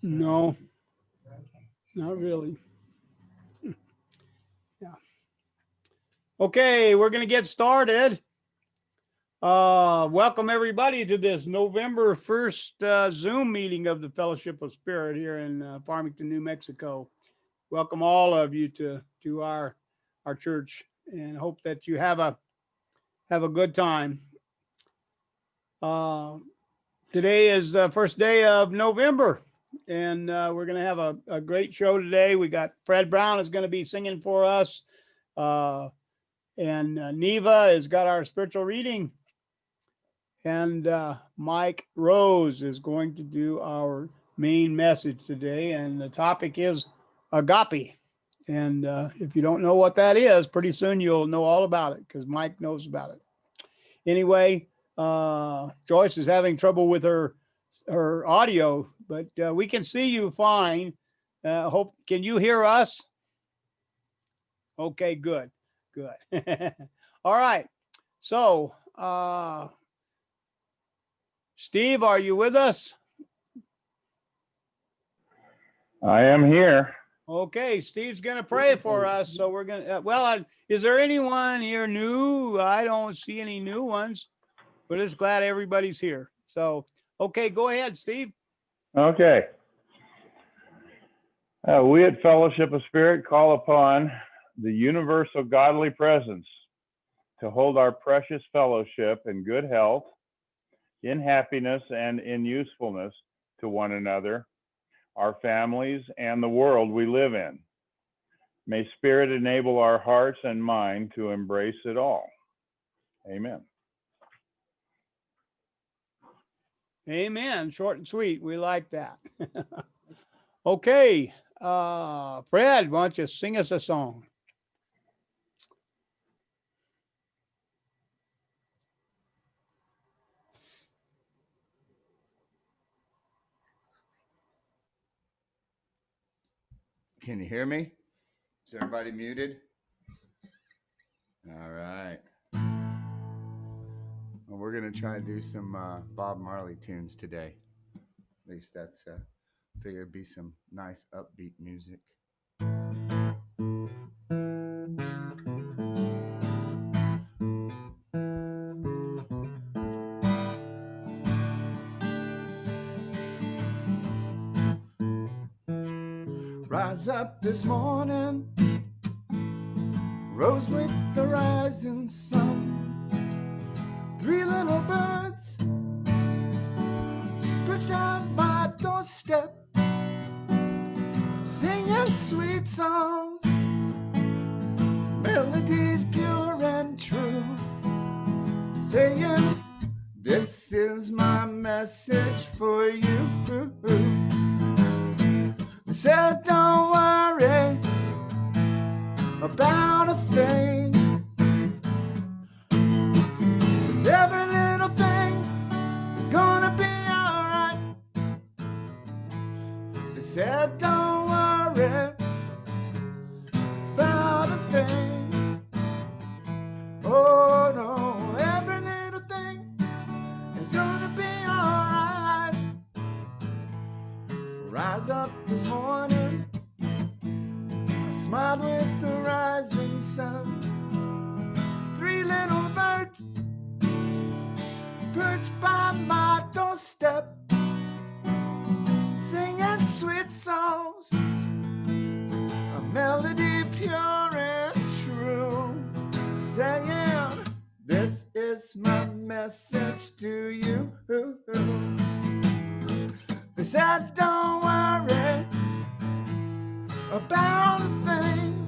No, not really. Yeah. Okay, we're going to get started. Welcome everybody to this November 1st Zoom meeting of the Fellowship of Spirit here in Farmington, New Mexico. Welcome all of you to our church, and hope that you have a good time. Uh, Today is the first day of November, and we're going to have a great show today. We got Fred Brown is going to be singing for us, and Neva has got our spiritual reading, and Mike Rose is going to do our main message today, and the topic is Agape. And if you don't know what that is, pretty soon you'll know all about it because Mike knows about it. Anyway, Joyce is having trouble with her audio, but we can see you fine. Hope can you hear us? Okay, good. All right. So, Steve, are you with us? I am here. Okay, Steve's going to pray for us. So we're going to, is there anyone here new? I don't see any new ones. We're just glad everybody's here. So, okay, go ahead, Steve. Okay. We at Fellowship of Spirit call upon the universal godly presence to hold our precious fellowship in good health, in happiness, and in usefulness to one another, our families, and the world we live in. May Spirit enable our hearts and mind to embrace it all. Amen. Amen. Short and sweet. We like that. Okay. Fred, why don't you sing us a song? Can you hear me? Is everybody muted? All right. Well, we're going to try to do some Bob Marley tunes today. At least that's, figure it'd be some nice upbeat music. Rise up this morning, rose with the rising sun. 3 little birds perched on my doorstep, singing sweet songs, melodies pure and true, saying, this is my message for you. They said, don't worry about a thing, 'cause every little thing is gonna be alright. They said, don't worry about a thing. Oh no, every little thing is gonna be alright. Rise up this morning, I smiled with the rising sun. 3 little birds perched by my doorstep, singing sweet songs, a melody pure and true, saying, this is my message to you. They said, don't worry about a thing.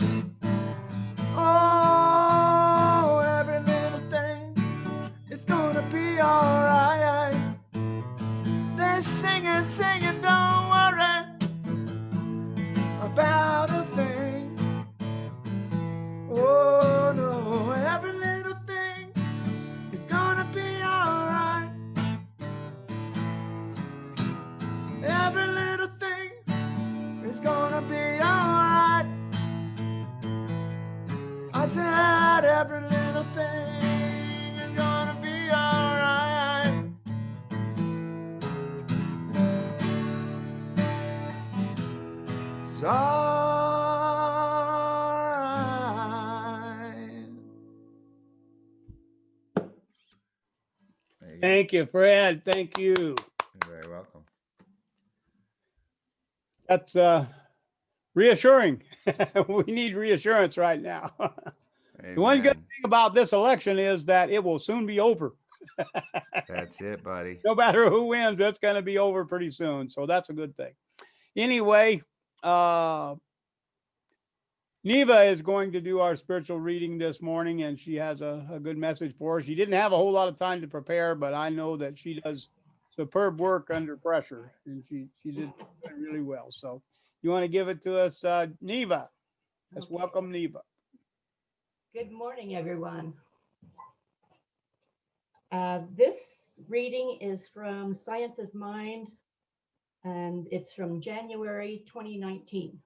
Oh, every little thing is gonna be alright. They're singing, don't worry about a thing. Oh no, every little thing is gonna be alright. Every little thing is gonna be alright. I said every little thing is gonna be alright. Thank you, Fred. Thank you. You're very welcome. That's reassuring. We need reassurance right now. The one good Amen. thing about this election is that it will soon be over. That's it, buddy. No matter who wins, it's going to be over pretty soon. So that's a good thing. Anyway, Neva is going to do our spiritual reading this morning, and she has a good message for us. She didn't have a whole lot of time to prepare, but I know that she does superb work under pressure, and she did really well. So you want to give it to us, Neva? Let's Okay. welcome Neva. Good morning, everyone. This reading is from Science of Mind, and it's from January 2019.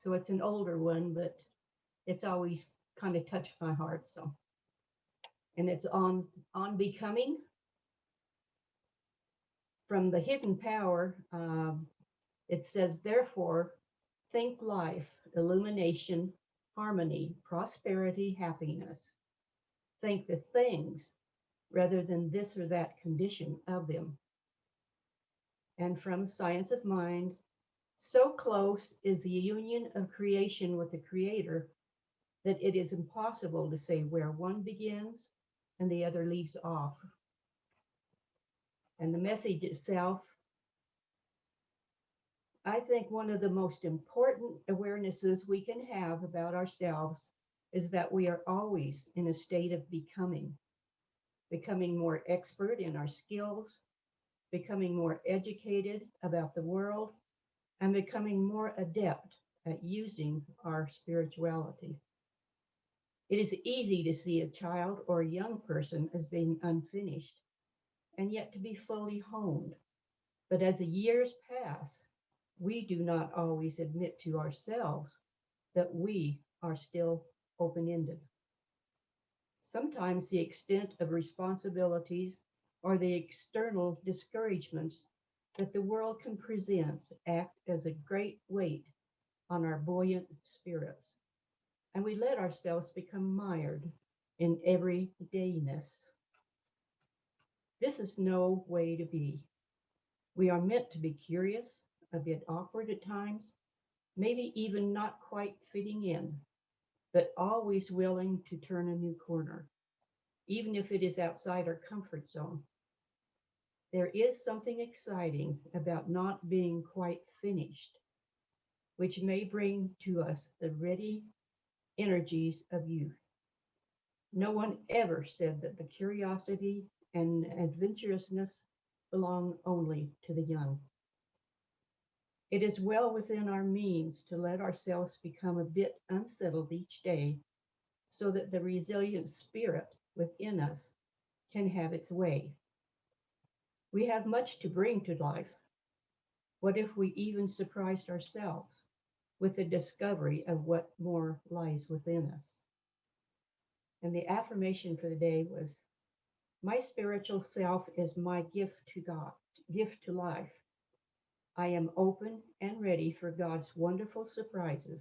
So it's an older one, but it's always kind of touched my heart. So, and it's on becoming. From the hidden power, it says, therefore, think life, illumination, harmony, prosperity, happiness. Think the things rather than this or that condition of them. And from Science of Mind, so close is the union of creation with the Creator that it is impossible to say where one begins and the other leaves off. And the message itself, I think one of the most important awarenesses we can have about ourselves is that we are always in a state of becoming more expert in our skills, becoming more educated about the world, and becoming more adept at using our spirituality. It is easy to see a child or a young person as being unfinished and yet to be fully honed. But as the years pass, we do not always admit to ourselves that we are still open-ended. Sometimes the extent of responsibilities or the external discouragements that the world can present act as a great weight on our buoyant spirits, and we let ourselves become mired in everydayness. This is no way to be. We are meant to be curious, a bit awkward at times, maybe even not quite fitting in, but always willing to turn a new corner, even if it is outside our comfort zone. There is something exciting about not being quite finished, which may bring to us the ready energies of youth. No one ever said that the curiosity and adventurousness belong only to the young. It is well within our means to let ourselves become a bit unsettled each day so that the resilient spirit within us can have its way. We have much to bring to life. What if we even surprised ourselves with the discovery of what more lies within us? And the affirmation for the day was, my spiritual self is my gift to God, gift to life. I am open and ready for God's wonderful surprises.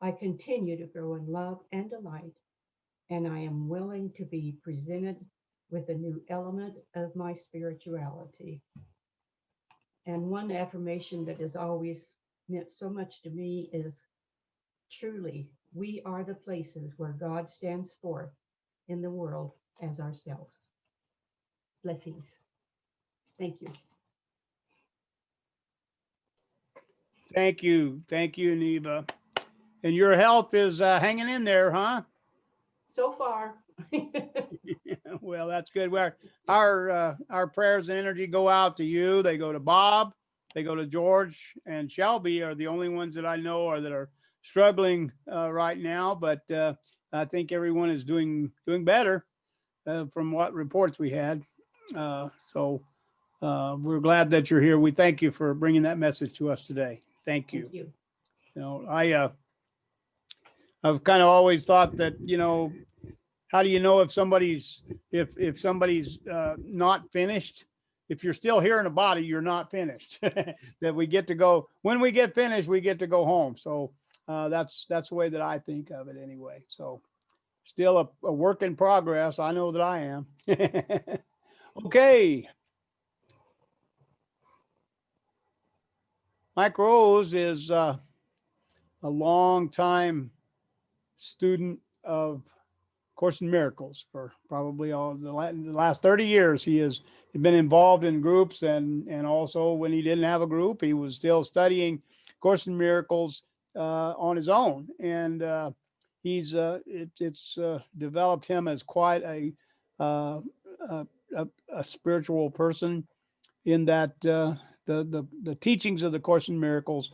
I continue to grow in love and delight, and I am willing to be presented with a new element of my spirituality. And one affirmation that has always meant so much to me is, truly, we are the places where God stands forth in the world as ourselves. Blessings. Thank you. Thank you. Thank you, Neva. And your health is hanging in there, huh? So far. Well, that's good. Our prayers and energy go out to you. They go to Bob. They go to George and Shelby are the only ones that I know are that are struggling right now. But I think everyone is doing better from what reports we had. So we're glad that you're here. We thank you for bringing that message to us today. Thank you. Thank you. You know, I've kind of always thought that, how do you know if somebody's not finished? If you're still here in the body, you're not finished. That we get to go, when we get finished, we get to go home. So that's the way that I think of it anyway. So still a work in progress. I know that I am. Okay. Mike Rose is a long time student of Course in Miracles for probably all the last 30 years. He has been involved in groups, and also when he didn't have a group, he was still studying Course in Miracles on his own. And it's developed him as quite uh, a, a spiritual person in that the teachings of the Course in Miracles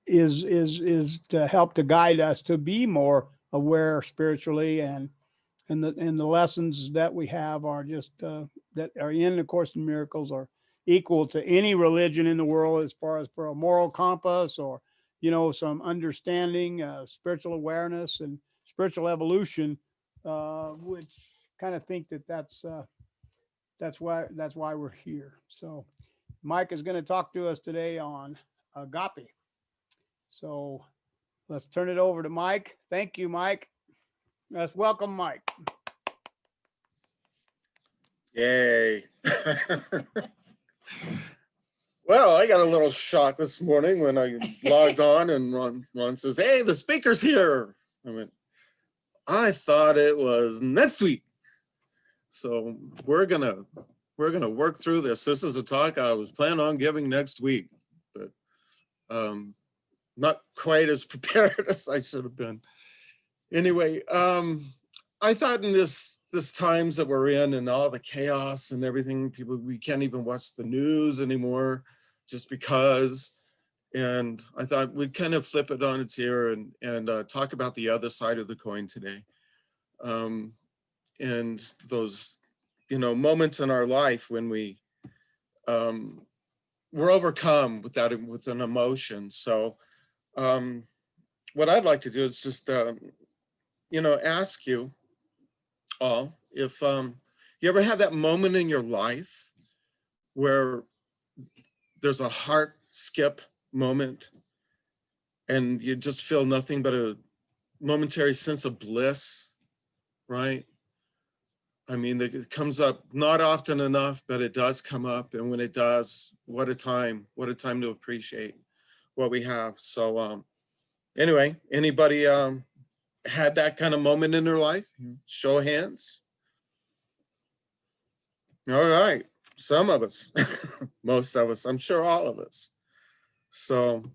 is to help to guide us to be more aware spiritually, and the lessons that we have are just that are in the Course in Miracles are equal to any religion in the world as far as for a moral compass, or some understanding, spiritual awareness and spiritual evolution, which kind of think that that's why we're here. So Mike is going to talk to us today on agape. So let's turn it over to Mike. Thank you, Mike. Let's welcome Mike. Yay. Well, I got a little shock this morning when I logged on and Ron says, "Hey, the speaker's here." I thought it was next week. So we're gonna work through this. This is a talk I was planning on giving next week, but not quite as prepared as I should have been. Anyway, I thought in this times that we're in and all the chaos and everything, we can't even watch the news anymore just because. And I thought we'd kind of flip it on its ear and talk about the other side of the coin today. And those, moments in our life when we're overcome with an emotion. So what I'd like to do is just, ask you all if you ever had that moment in your life where there's a heart skip moment and you just feel nothing but a momentary sense of bliss, right? I mean, it comes up not often enough, but it does come up. And when it does, what a time to appreciate what we have. So anyway, anybody had that kind of moment in their life? Show of hands. All right, some of us, most of us, I'm sure all of us. So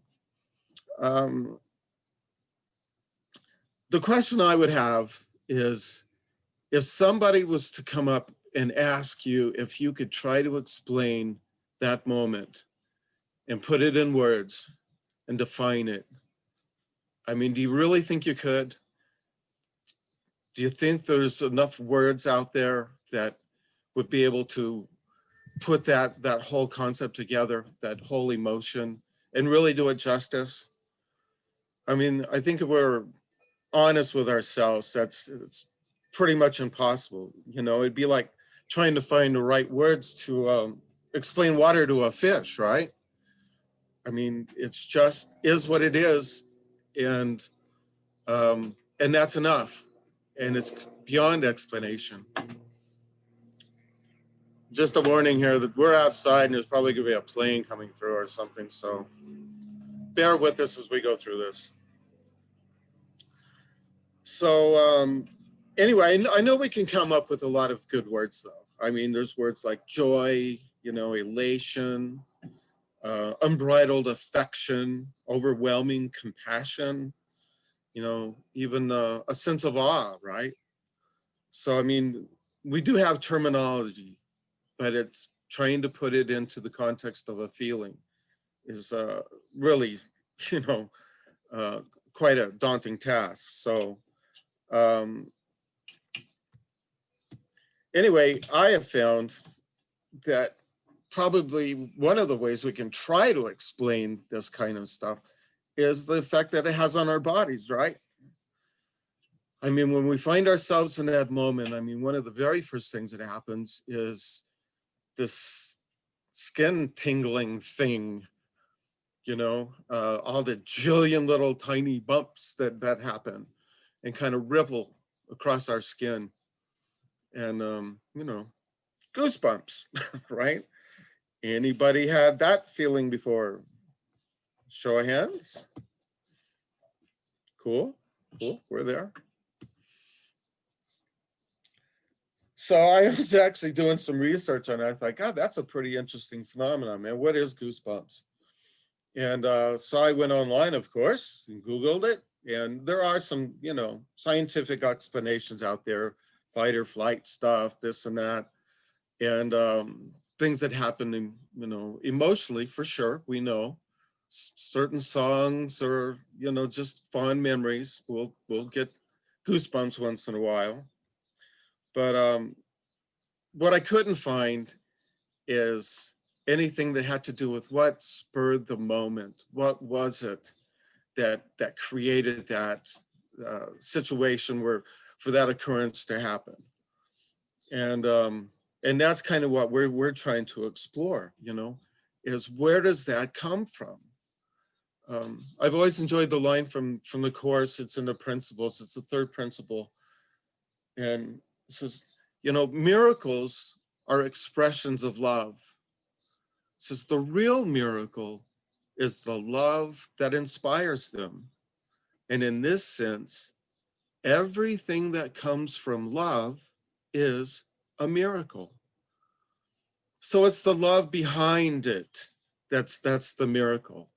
the question I would have is, if somebody was to come up and ask you if you could try to explain that moment and put it in words and define it, I mean, do you really think you could? Do you think there's enough words out there that would be able to put that whole concept together, that whole emotion, and really do it justice? I mean, I think if we're honest with ourselves, it's pretty much impossible. It'd be like trying to find the right words to explain water to a fish, right? I mean, it's just is what it is, and that's enough, and it's beyond explanation. Just a warning here that we're outside and there's probably gonna be a plane coming through or something, so bear with us as we go through this. So anyway, I know we can come up with a lot of good words though. I mean, there's words like joy, elation, unbridled affection, overwhelming compassion, even a sense of awe, right? So, I mean, we do have terminology, but it's trying to put it into the context of a feeling is really, quite a daunting task. So anyway, I have found that probably one of the ways we can try to explain this kind of stuff is the effect that it has on our bodies, right? I mean, when we find ourselves in that moment, I mean, one of the very first things that happens is this skin tingling thing, all the jillion little tiny bumps that happen and kind of ripple across our skin. And, goosebumps, right? Anybody had that feeling before? Show of hands. Cool, cool, we're there. So I was actually doing some research on it. I thought, God, that's a pretty interesting phenomenon, man. What is goosebumps? And so I went online, of course, and Googled it. And there are some, scientific explanations out there, fight or flight stuff, this and that. And things that happen, emotionally, for sure, we know. Certain songs or, just fond memories. We'll get goosebumps once in a while. But what I couldn't find is anything that had to do with what spurred the moment. What was it that created that situation where for that occurrence to happen? And that's kind of what we're trying to explore. Is where does that come from? I've always enjoyed the line from the Course. It's in the Principles. It's the third principle, and it says, miracles are expressions of love. It says the real miracle is the love that inspires them. And in this sense, everything that comes from love is a miracle. So it's the love behind it that's the miracle.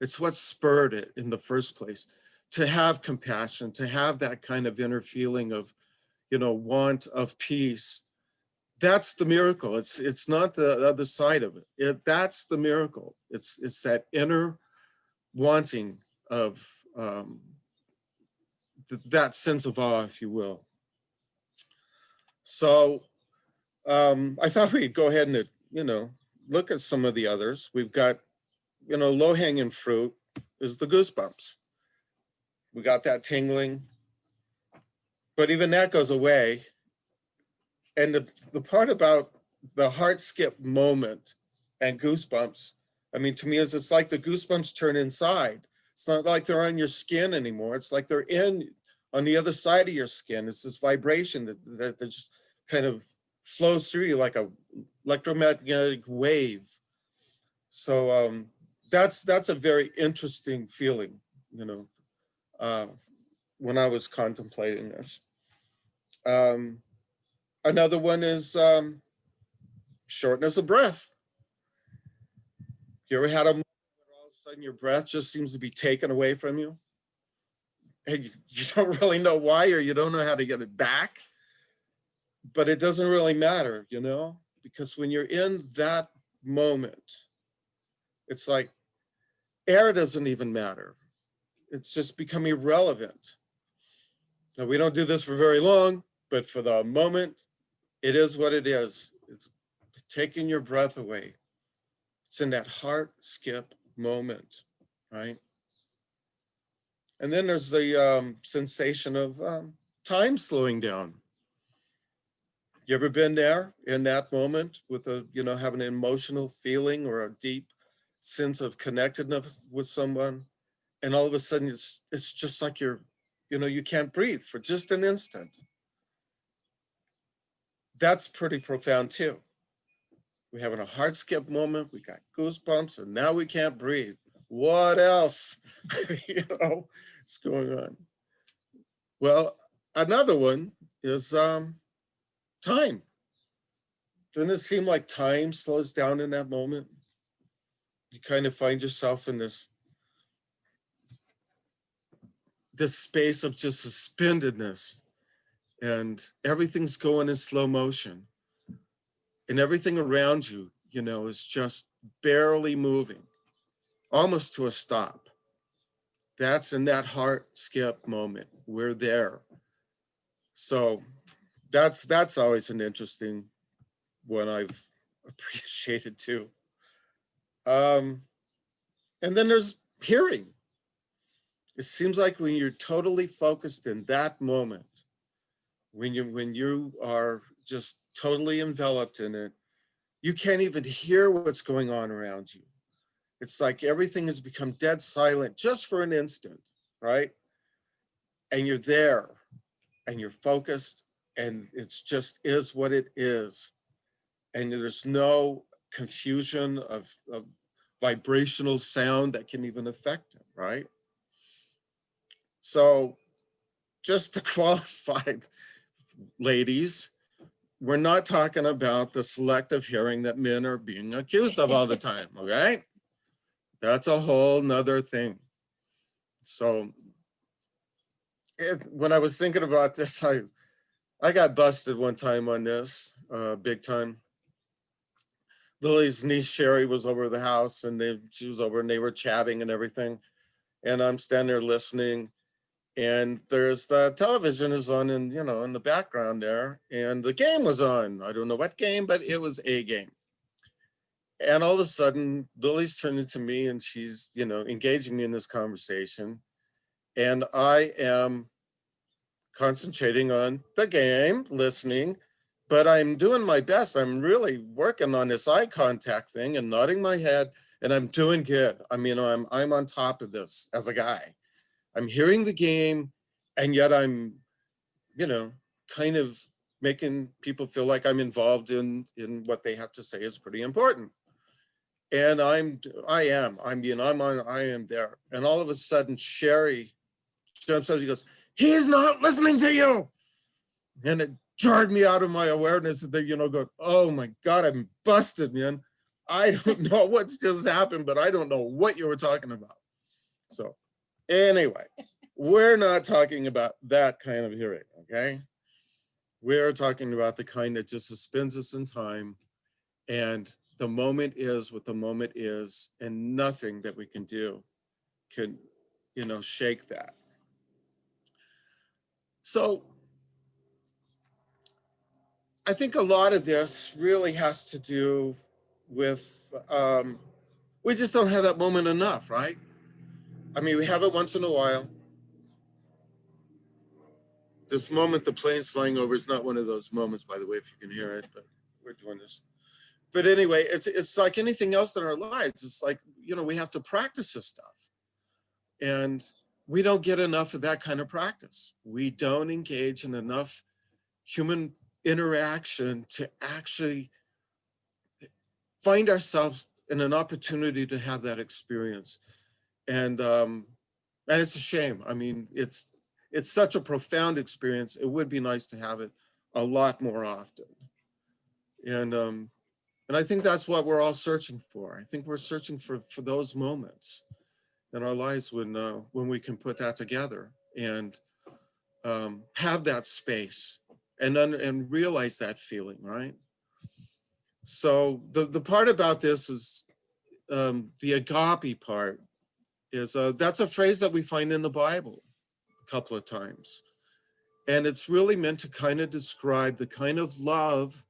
It's what spurred it in the first place. To have compassion, to have that kind of inner feeling of, want of peace. That's the miracle. It's not the other side of it. That's the miracle. It's that inner wanting of that sense of awe, if you will. So I thought we'd go ahead and look at some of the others. We've got low-hanging fruit is the goosebumps. We got that tingling, but even that goes away. And the part about the heart skip moment and goosebumps, I mean, to me, is it's like the goosebumps turn inside. It's not like they're on your skin anymore. It's like they're on the other side of your skin. It's this vibration that just kind of flows through you like a electromagnetic wave. So that's a very interesting feeling, when I was contemplating this. Another one is shortness of breath. You ever had a moment where all of a sudden your breath just seems to be taken away from you? And you don't really know why, or you don't know how to get it back? But it doesn't really matter, because when you're in that moment, it's like air doesn't even matter. It's just become irrelevant. Now, we don't do this for very long, but for the moment, it is what it is. It's taking your breath away. It's in that heart skip moment, right? And then there's the sensation of time slowing down. You ever been there in that moment with having an emotional feeling or a deep sense of connectedness with someone, and all of a sudden it's just like you can't breathe for just an instant. That's pretty profound too. We're having a heart skip moment, we got goosebumps, and now we can't breathe. What else is going on? Well, another one is time. Doesn't it seem like time slows down in that moment? You kind of find yourself in this space of just suspendedness, and everything's going in slow motion, and everything around you, is just barely moving, almost to a stop. That's in that heart skip moment. We're there. So that's always an interesting one I've appreciated too. And then there's hearing. It seems like when you're totally focused in that moment, when you are just totally enveloped in it, you can't even hear what's going on around you. It's like everything has become dead silent just for an instant, right? And you're there, and you're focused, and it's just is what it is. and there's no confusion of vibrational sound that can even affect him, right? So just to qualify, ladies, we're not talking about the selective hearing that men are being accused of all the time, okay? That's a whole nother thing. So when I was thinking about this, I got busted one time on this, big time. Lily's niece Sherry was over the house, and she was over, and they were chatting and everything. And I'm standing there listening, and there's the television is on, and in the background there, and the game was on. I don't know what game, but it was a game. And all of a sudden, Lily's turning to me, and she's engaging me in this conversation, and I am concentrating on the game, listening, but I'm doing my best. I'm really working on this eye contact thing and nodding my head, and I'm doing good. I mean, I'm on top of this as a guy. I'm hearing the game, and yet I'm, kind of making people feel like I'm involved in what they have to say is pretty important. And I am there. And all of a sudden, Sherry jumps up, she goes, "He's not listening to you." And it jarred me out of my awareness that, going, oh my God, I'm busted, man. I don't know what's just happened, but I don't know what you were talking about. So anyway, we're not talking about that kind of hearing, okay? We're talking about the kind that just suspends us in time, and the moment is what the moment is, and nothing that we can do can, shake that. So I think a lot of this really has to do with, we just don't have that moment enough, right? I mean, we have it once in a while. This moment, the plane's flying over, is not one of those moments, by the way, if you can hear it, but we're doing this. But anyway, it's like anything else in our lives. It's like, we have to practice this stuff. And we don't get enough of that kind of practice. We don't engage in enough human interaction to actually find ourselves in an opportunity to have that experience. And it's a shame. I mean, it's such a profound experience. It would be nice to have it a lot more often. And I think that's what we're all searching for. I think we're searching for those moments in our lives when we can put that together and have that space and realize that feeling, right? So the part about this is the agape part is that's a phrase that we find in the Bible a couple of times. And it's really meant to kind of describe the kind of love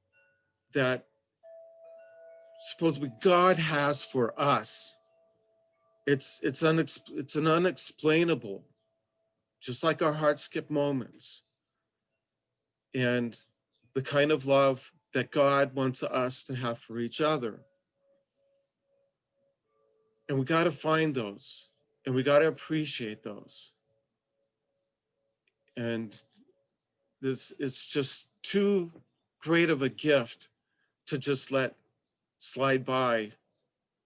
that supposedly God has for us. It's an unexplainable, just like our hearts skip moments. And the kind of love that God wants us to have for each other. And we got to find those, and we got to appreciate those. And this is just too great of a gift to just let slide by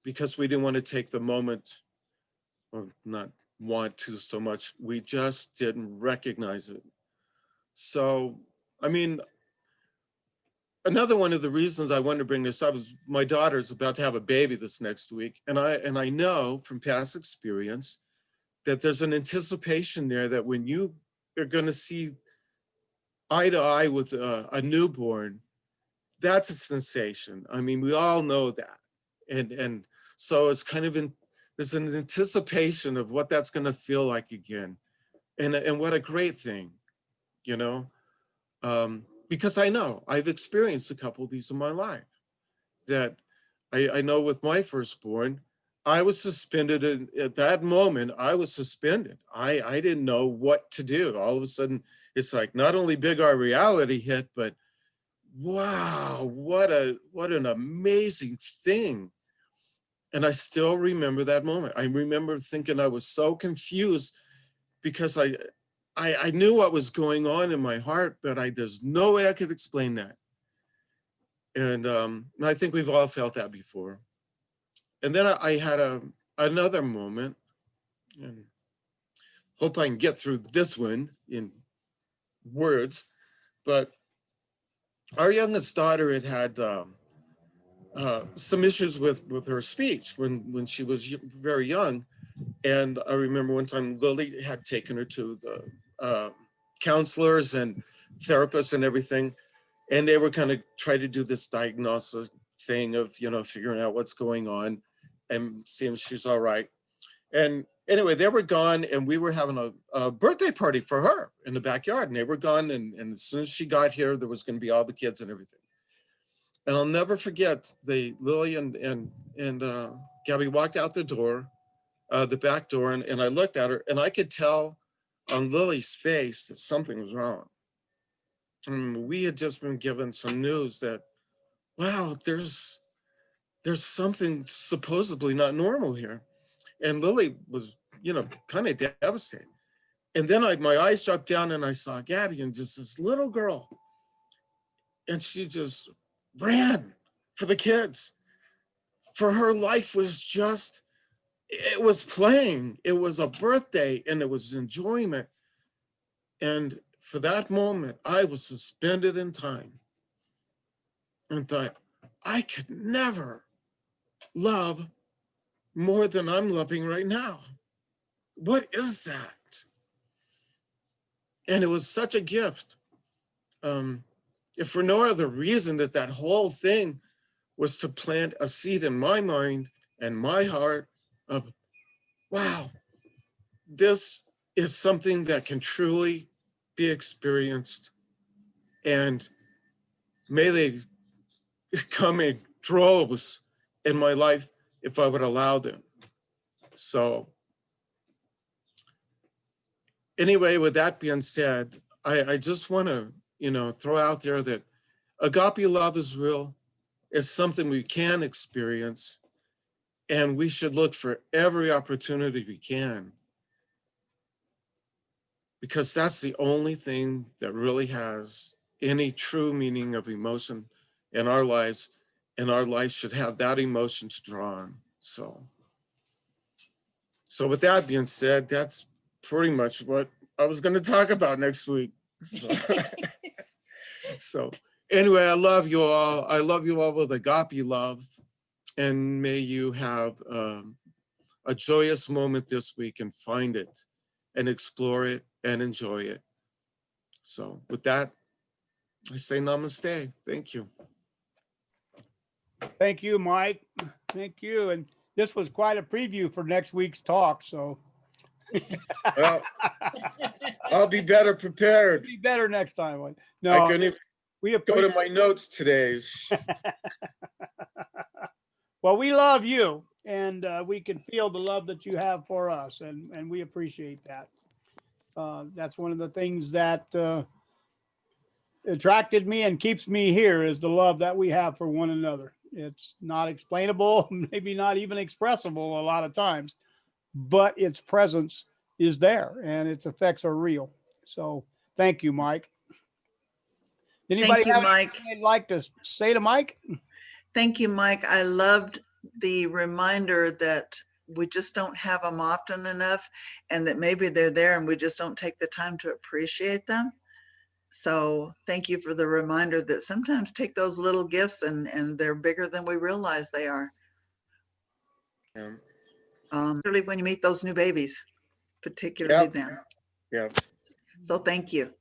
because we didn't want to take the moment, or not want to so much. We just didn't recognize it. So, I mean, another one of the reasons I wanted to bring this up is my daughter's about to have a baby this next week. And I know from past experience that there's an anticipation there that when you are going to see eye to eye with a newborn, that's a sensation. I mean, we all know that. And so it's kind of there's an anticipation of what that's going to feel like again. And what a great thing, because I know I've experienced a couple of these in my life that I know with my firstborn, I was suspended at that moment. I was suspended. I didn't know what to do. All of a sudden, it's like not only big our reality hit, but wow, what an amazing thing. And I still remember that moment. I remember thinking I was so confused because I knew what was going on in my heart, but there's no way I could explain that. And I think we've all felt that before. And then I had another moment, and hope I can get through this one in words, but our youngest daughter had some issues with her speech when she was very young. And I remember one time Lily had taken her to the counselors and therapists and everything. And they were kind of trying to do this diagnosis thing of, figuring out what's going on and seeing if she's all right. And anyway, they were gone, and we were having a birthday party for her in the backyard. And they were gone. And as soon as she got here, there was going to be all the kids and everything. And I'll never forget, Lily and Gabby walked out the door, the back door, and I looked at her, and I could tell on Lily's face that something was wrong. And we had just been given some news that, wow, there's something supposedly not normal here. And Lily was, kind of devastated. And then my eyes dropped down and I saw Gabby and just this little girl. And she just ran for the kids. For her life was just, it was playing. It was a birthday and it was enjoyment. And for that moment, I was suspended in time and thought, I could never love more than I'm loving right now. What is that? And it was such a gift. If for no other reason that whole thing was to plant a seed in my mind and my heart of, wow, this is something that can truly be experienced, and may they come in droves in my life if I would allow them. So anyway, with that being said, I just want to, throw out there that agape love is real. It's something we can experience, and we should look for every opportunity we can, because that's the only thing that really has any true meaning of emotion in our lives, and our life should have that emotion to draw on. So with that being said, that's pretty much what I was going to talk about next week. So anyway, I love you all. I love you all with agape love, and may you have a joyous moment this week and find it and explore it and enjoy it. So with that, I say namaste. Thank you. Thank you, Mike. Thank you. And this was quite a preview for next week's talk. So Well, I'll be better prepared. be better next time. No, I couldn't even we go appreciate. to my notes today. Well, we love you, and we can feel the love that you have for us, and we appreciate that. That's one of the things that attracted me and keeps me here is the love that we have for one another. It's not explainable, maybe not even expressible a lot of times, but its presence is there and its effects are real. So thank you, Mike. Anybody Thank you, have Mike. anything they'd like to say to Mike? Thank you, Mike. I loved the reminder that we just don't have them often enough, and that maybe they're there and we just don't take the time to appreciate them. So thank you for the reminder that sometimes take those little gifts and they're bigger than we realize they are. Yeah. Particularly when you meet those new babies, particularly them. Yeah. So thank you.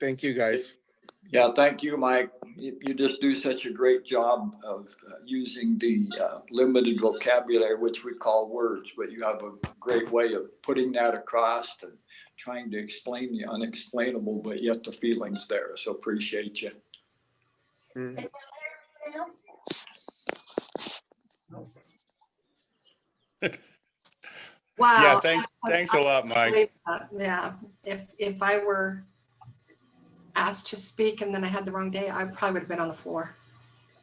Thank you, guys. Yeah, thank you, Mike. You just do such a great job of using the limited vocabulary, which we call words, but you have a great way of putting that across and trying to explain the unexplainable, but yet the feelings there. So appreciate you. Mm. Wow. Yeah, thanks a lot, Mike. Yeah, if I were asked to speak and then I had the wrong day, I probably would have been on the floor.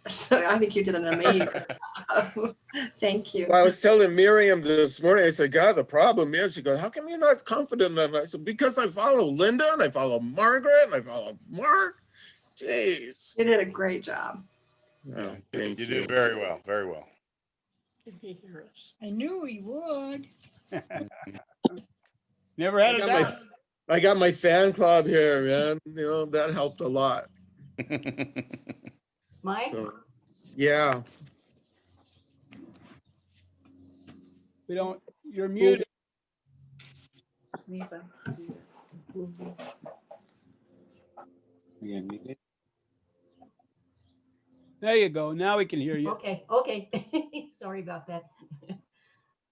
So I think you did an amazing job. Thank you. Well, I was telling Miriam this morning, I said, God, the problem is, she goes, how come you're not confident enough? I said, because I follow Linda and I follow Margaret and I follow Mark. Jeez. You did a great job. Oh, You thank did you. very well, very well. Did he hear us? I knew he would. Never had a doubt. I got my fan club here, man. You know, that helped a lot. Mike? So, yeah. We don't, you're muted. There you go. Now we can hear you. Okay. Sorry about that.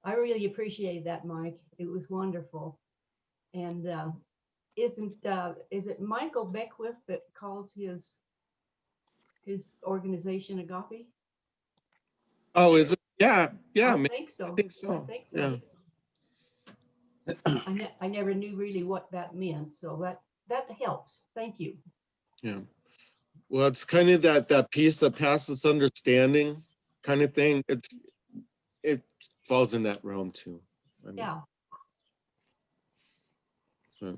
I really appreciated that, Mike. It was wonderful. And is it Michael Beckwith that calls his organization Agape? Oh, is it? Yeah, yeah. I think so. I think so. I think Yeah. so. I never knew really what that meant, so that helps. Thank you. Yeah. Well, it's kind of that piece that passes understanding kind of thing. It falls in that realm too. I mean, Yeah. so,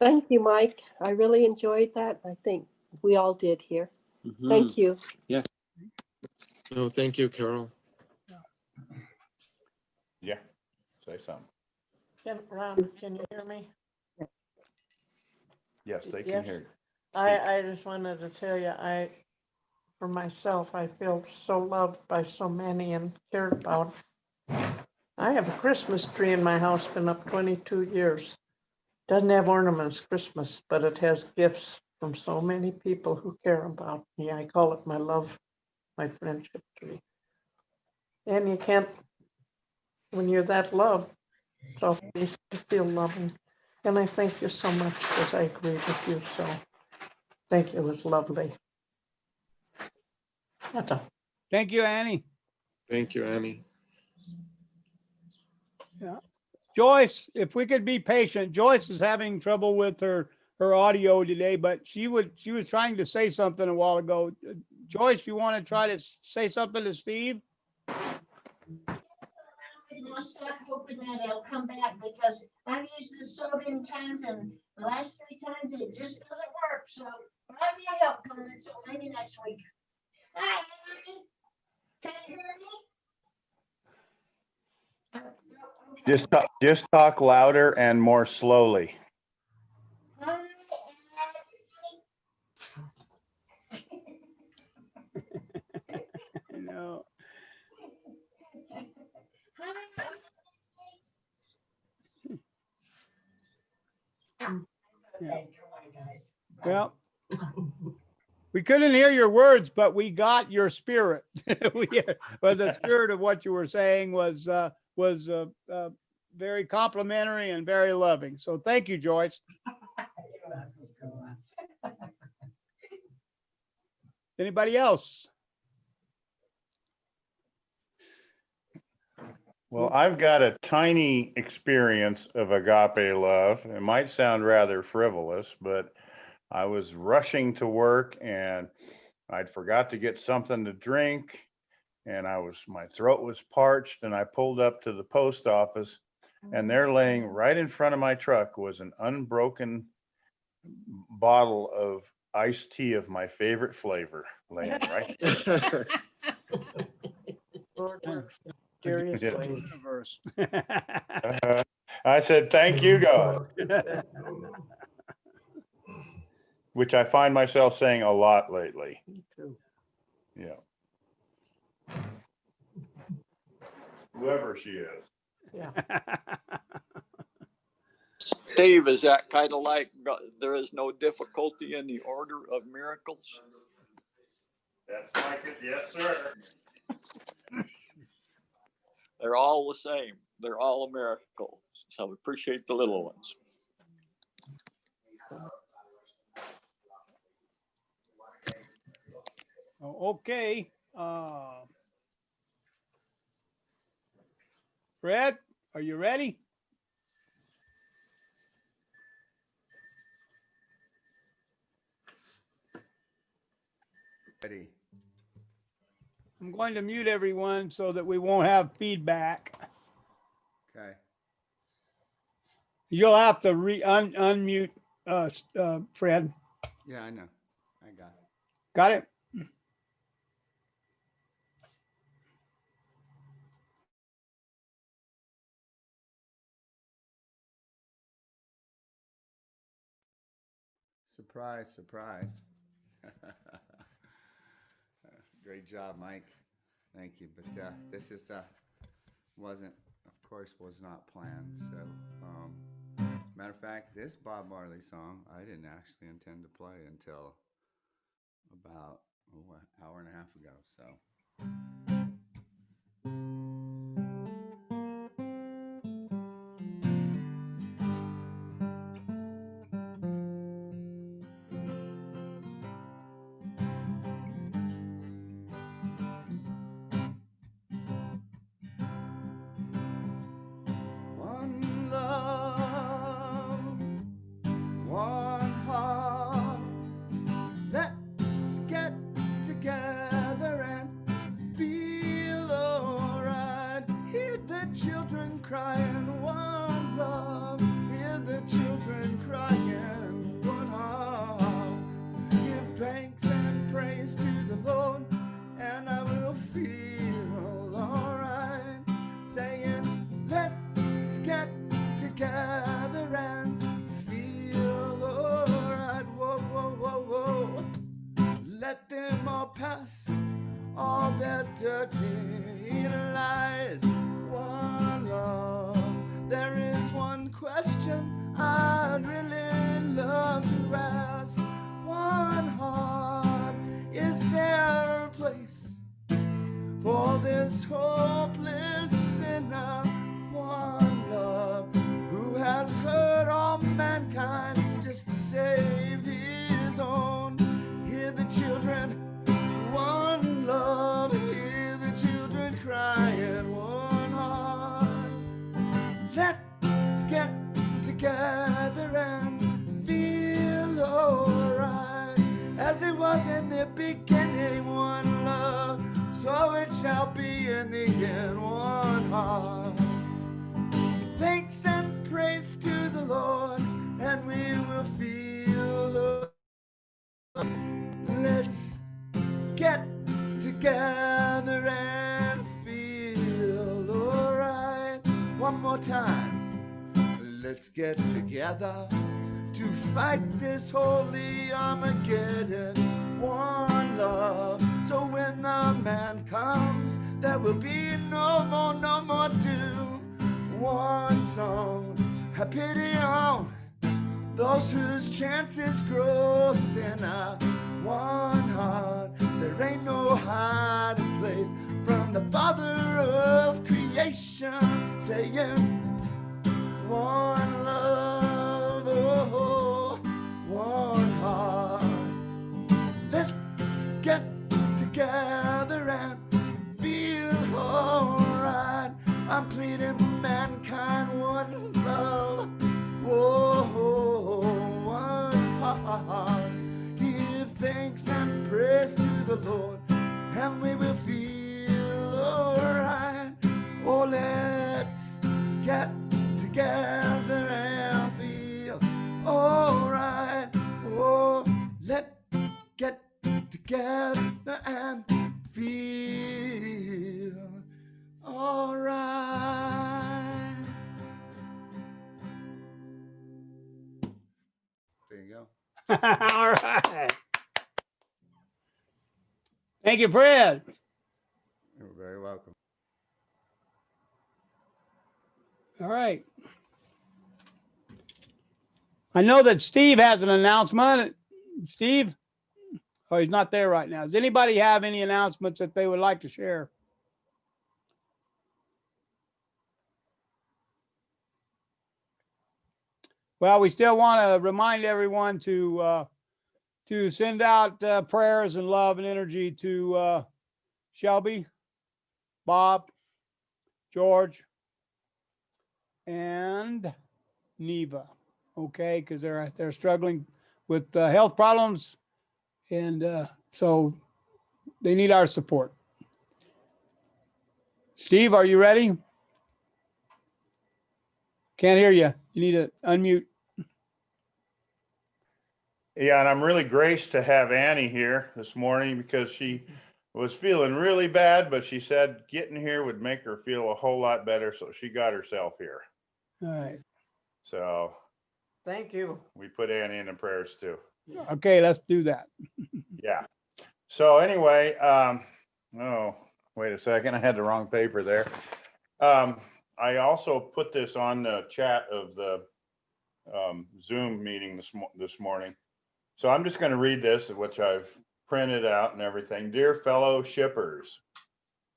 Thank you, Mike. I really enjoyed that. I think we all did here. Thank you. no, thank you, Carol. Yeah, say something. Ron, can you hear me? Yes, they can Yes. hear you. I just wanted to tell you, for myself, I feel so loved by so many and cared about. I have a Christmas tree in my house, been up 22 years. Doesn't have ornaments Christmas, but it has gifts from so many people who care about me. I call it my love, my friendship tree. And you can't, when you're that loved, it's so easy to feel loving. And I thank you so much because I agree with you. So thank you. It was lovely. That's all. Thank you, Annie. Thank you, Annie. Joyce, if we could be patient, Joyce is having trouble with her audio today, but she was trying to say something a while ago. Joyce, you want to try to say something to Steve? My stuff, hoping that it'll come back because I've used this so many times and the last 3 times it just doesn't work. So I need help coming. So maybe next week. Hi, Annie. Can you hear me? Okay. Just talk louder and more slowly. Hi, No. Yeah. Well, we couldn't hear your words, but we got your spirit. But the spirit of what you were saying was very complimentary and very loving. So thank you, Joyce. Anybody else? Well, I've got a tiny experience of agape love. It might sound rather frivolous, but I was rushing to work and I'd forgot to get something to drink and my throat was parched and I pulled up to the post office and there laying right in front of my truck was an unbroken bottle of iced tea of my favorite flavor laying right there. Lord works in mysterious Yeah. ways. I said, thank you, God, which I find myself saying a lot lately. Me too. Yeah. Whoever she is. Yeah. Steve, is that kind of like there is no difficulty in the order of miracles? That's like it, yes, sir. They're all the same. They're all a miracle. So appreciate the little ones. Okay. Fred, are you ready? Ready. I'm going to mute everyone so that we won't have feedback. Okay. You'll have to unmute Fred. Yeah, I know. I got it. Got it? Surprise, surprise. Great job, Mike. Thank you. But this is wasn't, of course, was not planned. So, matter of fact, this Bob Marley song I didn't actually intend to play until about an hour and a half ago. So. One love, one heart. Let's get together and feel alright. Hear the children crying, one love. Hear the children crying, one heart. Give thanks and praise to the Lord, and I will feel alright. Saying, let's get together and feel alright. Whoa, whoa, whoa, whoa. Let them all pass all their dirty lies. One love. There is one question I'd really love to ask. One heart. Is there a place for this hopeless sinner? One love who has hurt all mankind just to save his own. Hear the children, one love. Hear the children crying, one heart. Let's get together and feel alright. As it was in the beginning, one love. So it shall be in the end, one heart. Thanks and praise to the Lord, and we will feel. Let's get together and feel alright. One more time. Let's get together to fight this holy Armageddon. One love. So when the man comes, there will be no more doom. One song, have pity on those whose chances grow thinner. One heart, there ain't no hiding place from the Father of creation, saying, one love, oh, one heart. Let's get together and feel alright. I'm pleading for mankind, one love, whoa, one heart. Give thanks and praise to the Lord, and we will feel alright. Oh, let's get together and feel alright. Oh, let's get together and feel alright. There you go. All right. Thank you, Fred. You're very welcome. All right. I know that Steve has an announcement. Steve? Oh, he's not there right now. Does anybody have any announcements that they would like to share? Well, we still want to remind everyone to send out prayers and love and energy to Shelby, Bob, George, and Neva. Okay, because they're struggling with health problems, and so they need our support. Steve, are you ready? Can't hear you. You need to unmute. Yeah, and I'm really graced to have Annie here this morning because she was feeling really bad, but she said getting here would make her feel a whole lot better. So she got herself here. All right. So Thank you. we put Annie in the prayers too. Okay, let's do that. Yeah. So anyway, oh, wait a second. I had the wrong paper there. I also put this on the chat of the Zoom meeting this morning. So I'm just going to read this, which I've printed out and everything. Dear fellow shippers,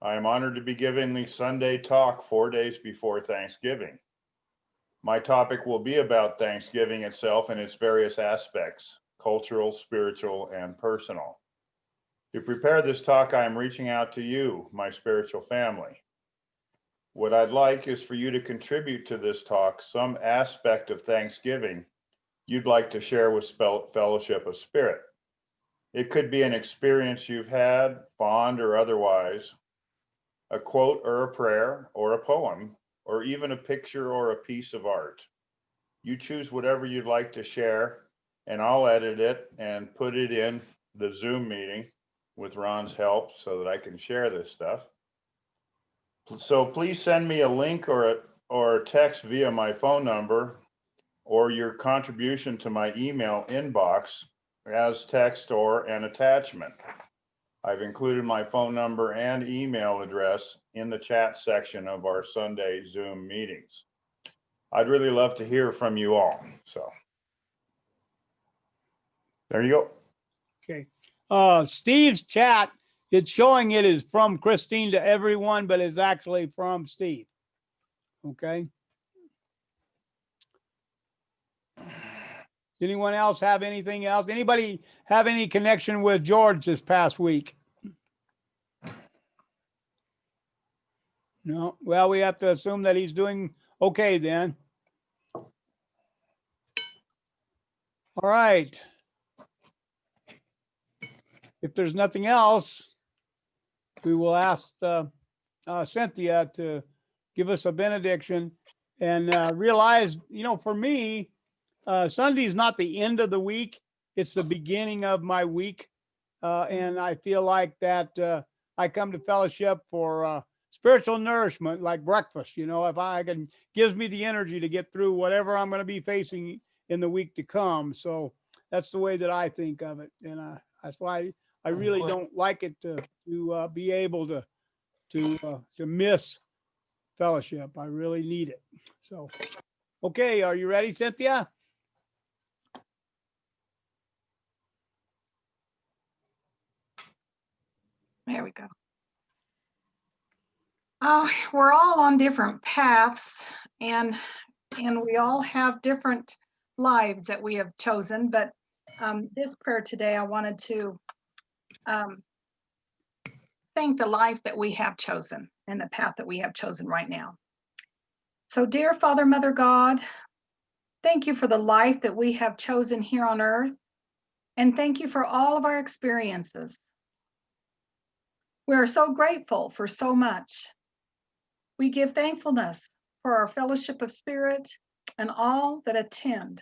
I am honored to be giving the Sunday talk 4 days before Thanksgiving. My topic will be about Thanksgiving itself and its various aspects, cultural, spiritual, and personal. To prepare this talk, I am reaching out to you, my spiritual family. What I'd like is for you to contribute to this talk some aspect of Thanksgiving you'd like to share with Fellowship of Spirit. It could be an experience you've had, fond or otherwise, a quote or a prayer or a poem, or even a picture or a piece of art. You choose whatever you'd like to share, and I'll edit it and put it in the Zoom meeting with Ron's help so that I can share this stuff. So please send me a link or a text via my phone number or your contribution to my email inbox as text or an attachment. I've included my phone number and email address in the chat section of our Sunday Zoom meetings. I'd really love to hear from you all. So there you go. Okay. Steve's chat, it's showing it is from Christine to everyone, but it's actually from Steve. Okay. Anyone else have anything else? Anybody have any connection with George this past week? No. Well, we have to assume that he's doing okay then. All right. If there's nothing else, we will ask Cynthia to give us a benediction and realize, you know, for me, Sunday is not the end of the week. It's the beginning of my week. And I feel like that I come to fellowship for spiritual nourishment, like breakfast, you know, if I can, gives me the energy to get through whatever I'm going to be facing in the week to come. So that's the way that I think of it. And that's why I really don't like it to be able to miss fellowship. I really need it. So, okay. Are you ready, Cynthia? There we go. We're all on different paths and we all have different lives that we have chosen. But this prayer today, I wanted to thank the life that we have chosen and the path that we have chosen right now. So dear Father, Mother God, thank you for the life that we have chosen here on earth. And thank you for all of our experiences. We are so grateful for so much. We give thankfulness for our fellowship of spirit and all that attend.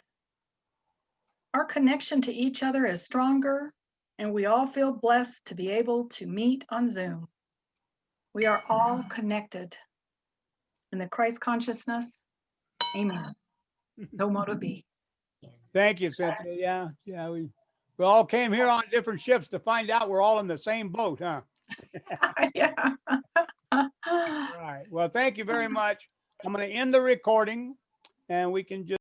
Our connection to each other is stronger, and we all feel blessed to be able to meet on Zoom. We are all connected in the Christ consciousness. Amen. No moto be. Thank you, Cynthia. Yeah. We all came here on different ships to find out we're all in the same boat, huh? Yeah. All right. Well, thank you very much. I'm going to end the recording and we can just